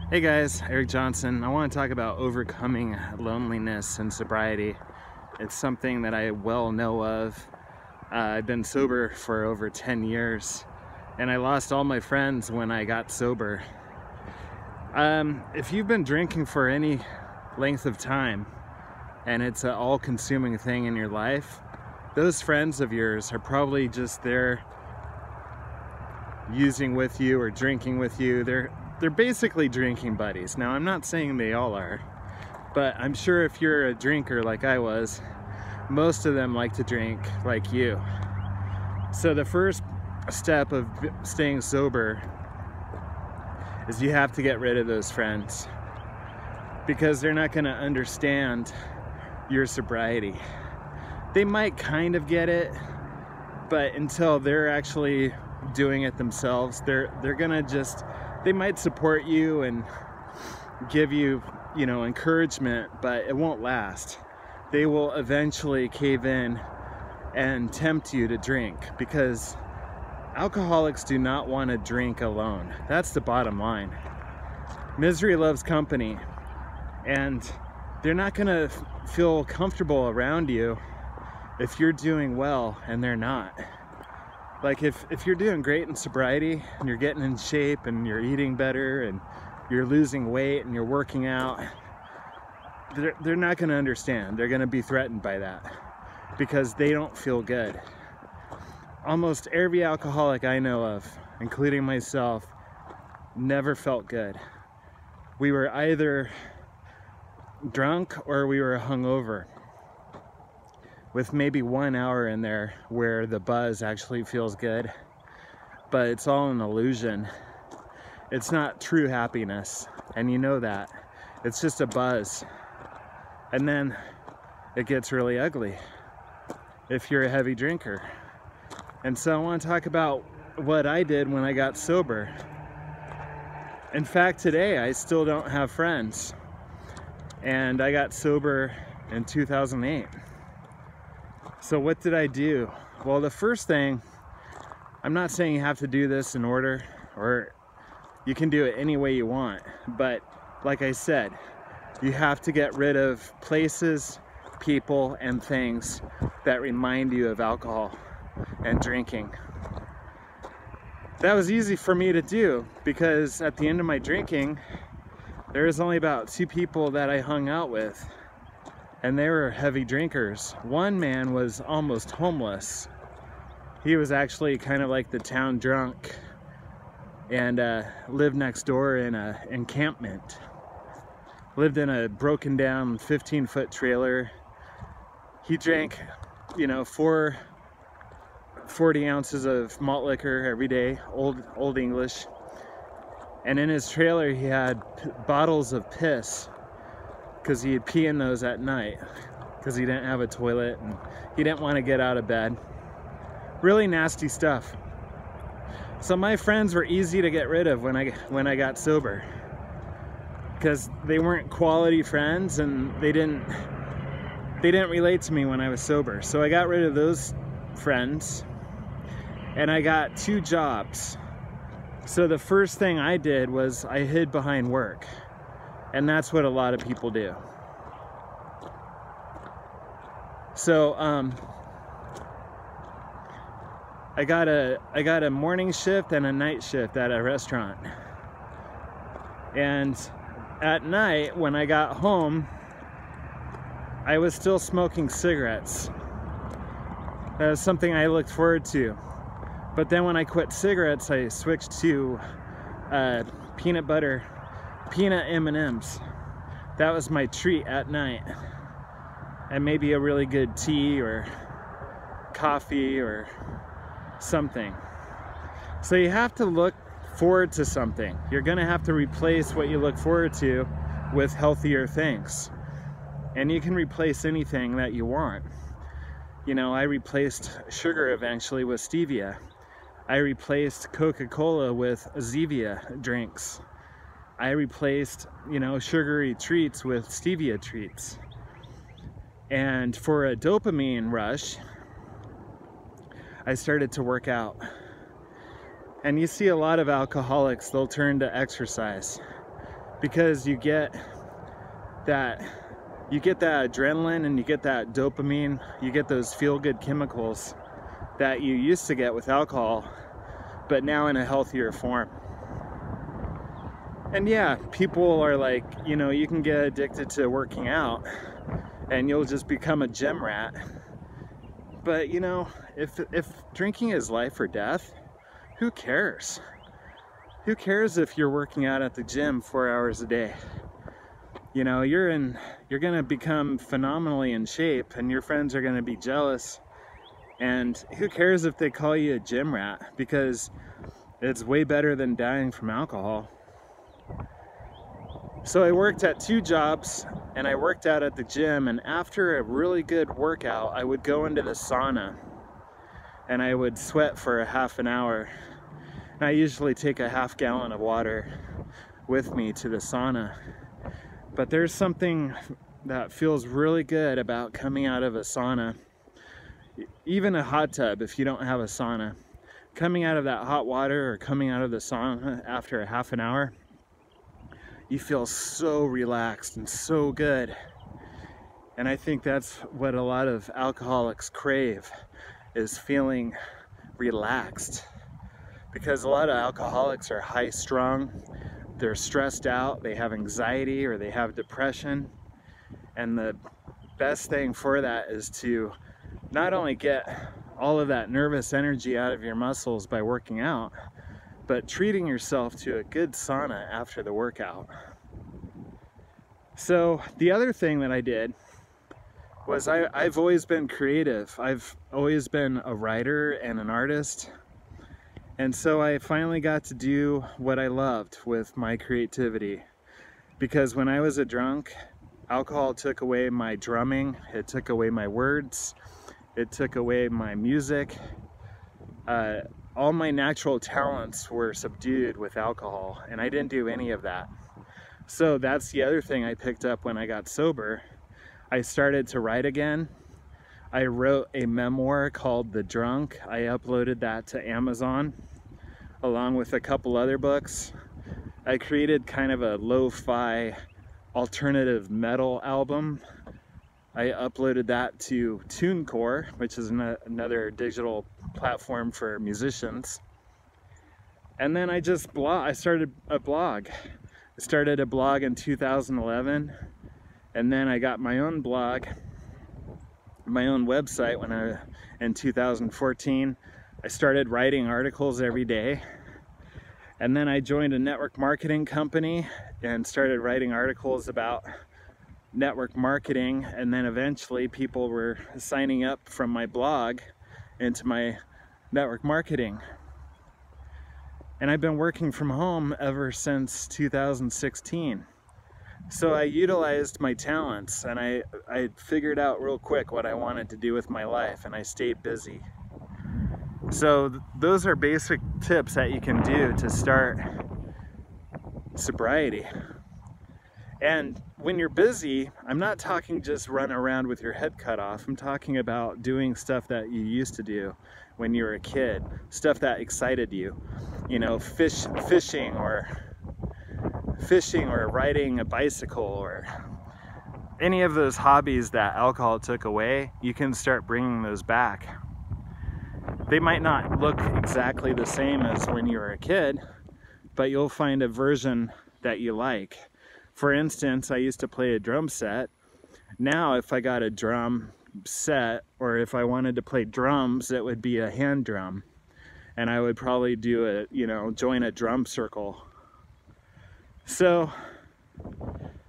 Hey guys, Eric Johnson. I want to talk about overcoming loneliness and sobriety. It's something that I well know of. I've been sober for over 10 years and I lost all my friends when I got sober. If you've been drinking for any length of time and it's an all-consuming thing in your life, those friends of yours are probably just there using with you or drinking with you. They're basically drinking buddies. Now, I'm not saying they all are, but I'm sure if you're a drinker like I was, most of them like to drink like you. So the first step of staying sober is you have to get rid of those friends, because they're not going to understand your sobriety. They might kind of get it, but until they're actually doing it themselves, they're gonna just, they might support you and give you, encouragement, but it won't last. They will eventually cave in and tempt you to drink, because alcoholics do not want to drink alone. That's the bottom line. Misery loves company, and they're not gonna feel comfortable around you if you're doing well and they're not. Like if you're doing great in sobriety and you're getting in shape and you're eating better and you're losing weight and you're working out, they're not going to understand. They're going to be threatened by that because they don't feel good. Almost every alcoholic I know of, including myself, never felt good. We were either drunk or we were hungover, with maybe 1 hour in there where the buzz actually feels good, but it's all an illusion. It's not true happiness, and you know that. It's just a buzz. And then it gets really ugly if you're a heavy drinker. And so I want to talk about what I did when I got sober. In fact, today I still don't have friends, and I got sober in 2008. So what did I do? Well, the first thing, I'm not saying you have to do this in order, or you can do it any way you want, but like I said, you have to get rid of places, people, and things that remind you of alcohol and drinking. That was easy for me to do, because at the end of my drinking, there was only about 2 people that I hung out with, and they were heavy drinkers. One man was almost homeless. He was actually kind of like the town drunk, and lived next door in an encampment. Lived in a broken down 15-foot trailer. He drank, 40 ounces of malt liquor every day, old English. And in his trailer he had bottles of piss, because he'd pee in those at night because he didn't have a toilet and he didn't want to get out of bed. Really nasty stuff. So my friends were easy to get rid of when I got sober, because they weren't quality friends and they didn't relate to me when I was sober. So I got rid of those friends, and I got 2 jobs. So the first thing I did was I hid behind work. And that's what a lot of people do. So I got a morning shift and a night shift at a restaurant. And at night, when I got home, I was still smoking cigarettes. That was something I looked forward to. But then when I quit cigarettes, I switched to peanut M&Ms. That was my treat at night, and maybe a really good tea or coffee or something. So you have to look forward to something. You're gonna have to replace what you look forward to with healthier things, and you can replace anything that you want. I replaced sugar eventually with stevia. I replaced Coca-Cola with Zevia drinks. I replaced, sugary treats with stevia treats. And for a dopamine rush, I started to work out. And you see a lot of alcoholics, they'll turn to exercise. because you get that adrenaline and you get that dopamine, you get those feel-good chemicals that you used to get with alcohol, but now in a healthier form. And yeah, people are like, you know, you can get addicted to working out and you'll just become a gym rat. But you know, if drinking is life or death, who cares? Who cares if you're working out at the gym 4 hours a day? You know, you're gonna become phenomenally in shape and your friends are gonna be jealous. And who cares if they call you a gym rat, because it's way better than dying from alcohol. So I worked at 2 jobs and I worked out at the gym, and after a really good workout I would go into the sauna and I would sweat for a half an hour. And I usually take a half gallon of water with me to the sauna. But there's something that feels really good about coming out of a sauna, even a hot tub if you don't have a sauna. Coming out of that hot water or coming out of the sauna after a half an hour, you feel so relaxed and so good. And I think that's what a lot of alcoholics crave, is feeling relaxed. Because a lot of alcoholics are high strung, they're stressed out, they have anxiety or they have depression. And the best thing for that is to not only get all of that nervous energy out of your muscles by working out, but treating yourself to a good sauna after the workout. So the other thing that I did was I've always been creative. I've always been a writer and an artist. And so I finally got to do what I loved with my creativity. Because when I was a drunk, alcohol took away my drumming, it took away my words, it took away my music. All my natural talents were subdued with alcohol, and I didn't do any of that. So that's the other thing I picked up when I got sober. I started to write again. I wrote a memoir called The Drunk. I uploaded that to Amazon along with a couple other books. I created kind of a lo-fi alternative metal album. I uploaded that to TuneCore, which is another digital platform for musicians. And then I started a blog. I started a blog in 2011, and then I got my own blog, my own website in 2014. I started writing articles every day. And then I joined a network marketing company and started writing articles about network marketing, and then eventually people were signing up from my blog into my network marketing. And I've been working from home ever since 2016. So I utilized my talents, and I figured out real quick what I wanted to do with my life, and I stayed busy. So those are basic tips that you can do to start sobriety. And when you're busy, I'm not talking just run around with your head cut off. I'm talking about doing stuff that you used to do when you were a kid, stuff that excited you. You know, fishing or riding a bicycle, or any of those hobbies that alcohol took away. You can start bringing those back. They might not look exactly the same as when you were a kid, but you'll find a version that you like. For instance, I used to play a drum set. Now if I got a drum set, or if I wanted to play drums, it would be a hand drum. And I would probably do join a drum circle. So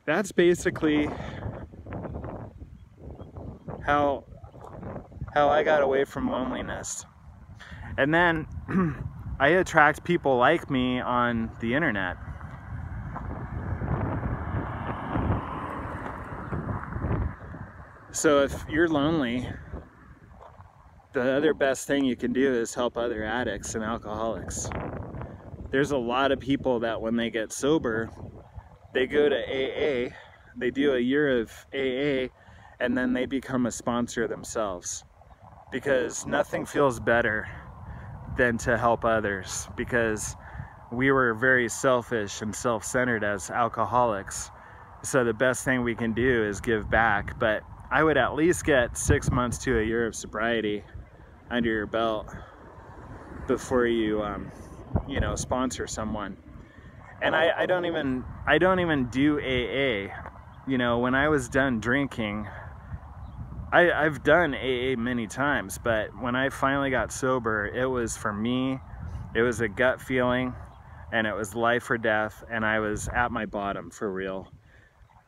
that's basically how I got away from loneliness. And then I attract people like me on the internet. So if you're lonely, the other best thing you can do is help other addicts and alcoholics. There's a lot of people that when they get sober, they go to AA, they do a year of AA, and then they become a sponsor themselves. Because nothing feels better than to help others. Because we were very selfish and self-centered as alcoholics. So the best thing we can do is give back. But I would at least get 6 months to a year of sobriety under your belt before you, you know, sponsor someone. And I don't even do AA. You know, when I was done drinking, I've done AA many times, but when I finally got sober, it was, for me, it was a gut feeling, and it was life or death, and I was at my bottom for real.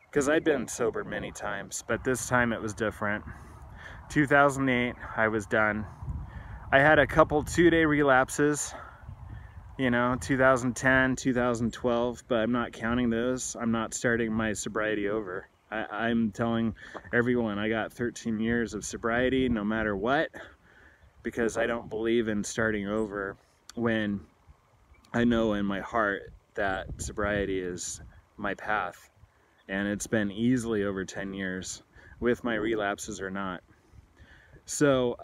Because I'd been sober many times, but this time it was different. 2008, I was done. I had a couple 2-day relapses, you know, 2010, 2012, but I'm not counting those. I'm not starting my sobriety over. I'm telling everyone I got 13 years of sobriety no matter what, because I don't believe in starting over when I know in my heart that sobriety is my path. And it's been easily over 10 years with my relapses or not. So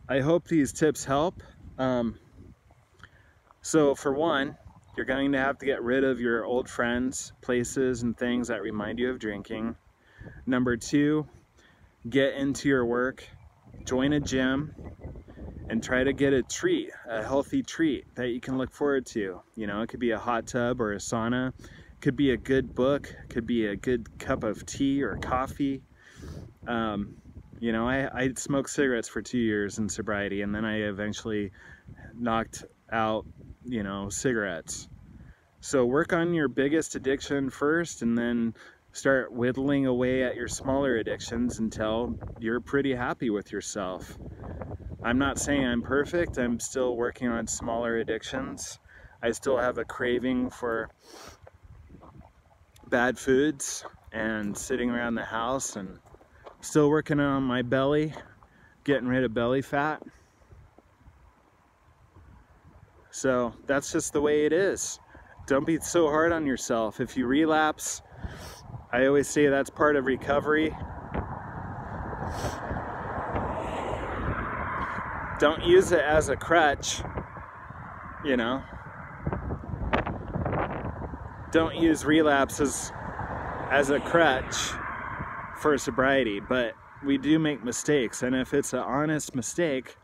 I hope these tips help. So for one, you're going to have to get rid of your old friends, places, and things that remind you of drinking. Number 2, get into your work, join a gym, and try to get a treat, a healthy treat that you can look forward to. You know, it could be a hot tub or a sauna, it could be a good book, it could be a good cup of tea or coffee. You know, I smoked cigarettes for 2 years in sobriety, and then I eventually knocked out, you know, cigarettes. So work on your biggest addiction first, and then start whittling away at your smaller addictions until you're pretty happy with yourself. I'm not saying I'm perfect. I'm still working on smaller addictions. I still have a craving for bad foods and sitting around the house, and still working on my belly, getting rid of belly fat. So that's just the way it is. Don't be so hard on yourself. If you relapse, I always say that's part of recovery. Don't use it as a crutch, you know. Don't use relapses as a crutch for sobriety, but we do make mistakes, and if it's an honest mistake,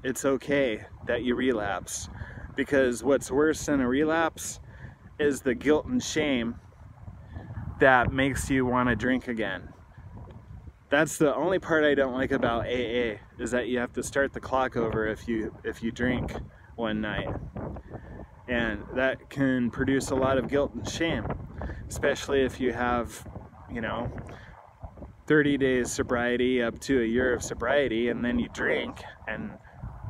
it's okay that you relapse, because what's worse than a relapse is the guilt and shame that makes you want to drink again. That's the only part I don't like about AA, is that you have to start the clock over if you drink one night. And that can produce a lot of guilt and shame, especially if you have, you know, 30 days sobriety up to a year of sobriety, and then you drink, and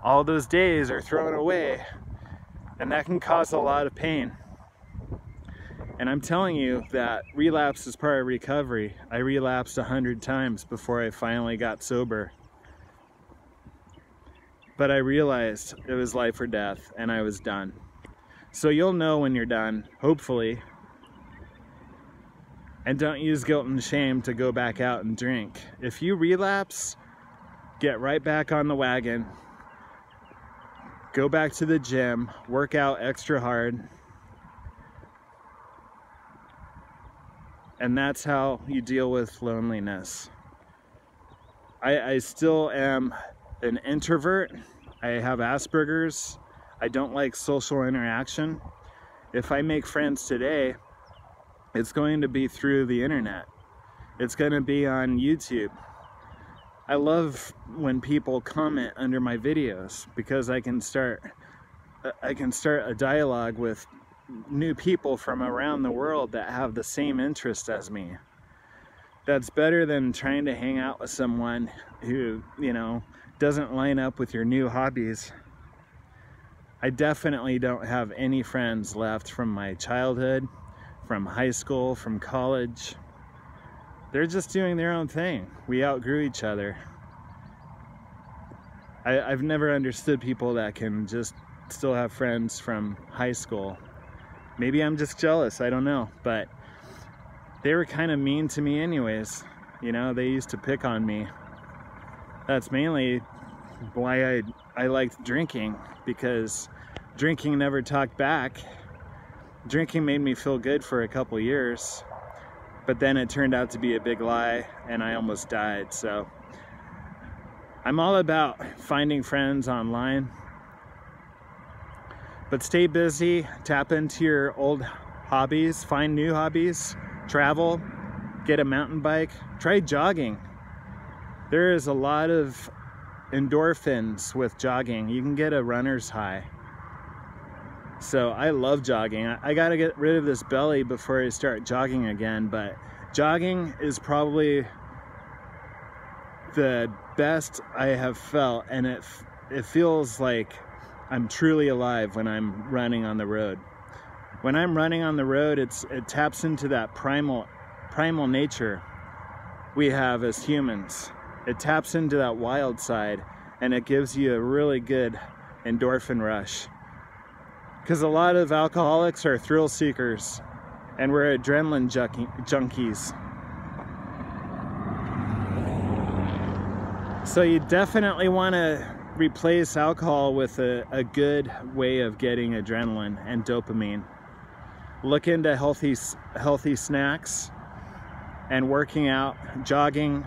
all those days are thrown away, and that can cause a lot of pain. And I'm telling you that relapse is part of recovery. I relapsed 100 times before I finally got sober. But I realized it was life or death, and I was done. So you'll know when you're done, hopefully. And don't use guilt and shame to go back out and drink. If you relapse, get right back on the wagon. Go back to the gym, work out extra hard. And that's how you deal with loneliness. I still am an introvert. I have Asperger's. I don't like social interaction. If I make friends today, it's going to be through the internet. It's going to be on YouTube. I love when people comment under my videos, because I can start a dialogue with new people from around the world that have the same interest as me. That's better than trying to hang out with someone who, you know, doesn't line up with your new hobbies. I definitely don't have any friends left from my childhood, from high school, from college. They're just doing their own thing. We outgrew each other. I've never understood people that can just still have friends from high school. Maybe I'm just jealous, I don't know, but they were kind of mean to me anyways. You know, they used to pick on me. That's mainly why I liked drinking, because drinking never talked back. drinking made me feel good for a couple years, but then it turned out to be a big lie and I almost died. So I'm all about finding friends online, but stay busy, tap into your old hobbies, find new hobbies, travel, get a mountain bike, try jogging. There is a lot of endorphins with jogging. You can get a runner's high. So I love jogging. I gotta get rid of this belly before I start jogging again, but jogging is probably the best I have felt, and it feels like I'm truly alive when I'm running on the road. When I'm running on the road, it taps into that primal nature we have as humans. It taps into that wild side, and it gives you a really good endorphin rush. Because a lot of alcoholics are thrill seekers, and we're adrenaline junkies. So you definitely want to replace alcohol with a good way of getting adrenaline and dopamine. Look into healthy snacks and working out, jogging.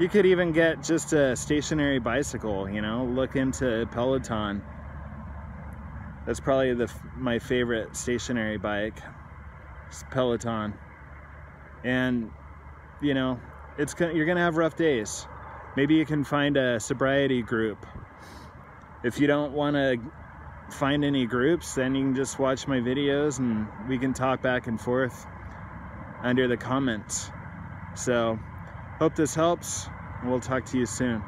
You could even get just a stationary bicycle, you know, look into Peloton. That's probably my favorite stationary bike, it's Peloton. And you know, you're gonna have rough days. Maybe you can find a sobriety group. If you don't want to find any groups, then you can just watch my videos and we can talk back and forth under the comments. So hope this helps, and we'll talk to you soon.